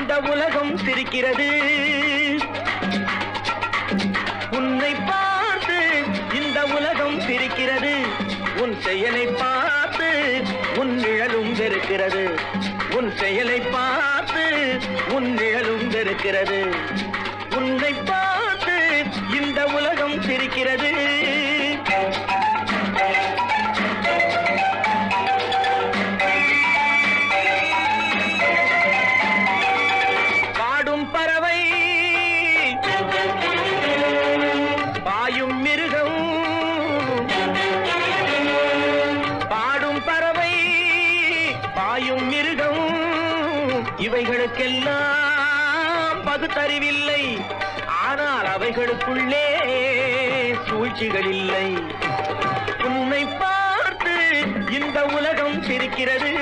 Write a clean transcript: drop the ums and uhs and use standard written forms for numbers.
இந்த உலகம் சிரிக்கிறது. உன்னை பார்த்து இந்த உலகம் சிரிக்கிறது. உன் செயலை பார்த்து உன் நிழலும் வெறுக்கிறது. உன் செயலை பார்த்து உன் நிழலும் வெறுக்கிறது. உன்னை பார்த்து இந்த உலகம் சிரிக்கிறது. பாடும் பறவை பாயும் மிருகம், பாடும் பறவை பாயும் மிருகம், இவைகளுக்கெல்லாம் பகுத்தறிவில்லை. ஆனால் அவைகளுக்குள்ளே சூழ்ச்சிகள் இல்லை. உன்னை பார்த்து இந்த உலகம் சிரிக்கிறது.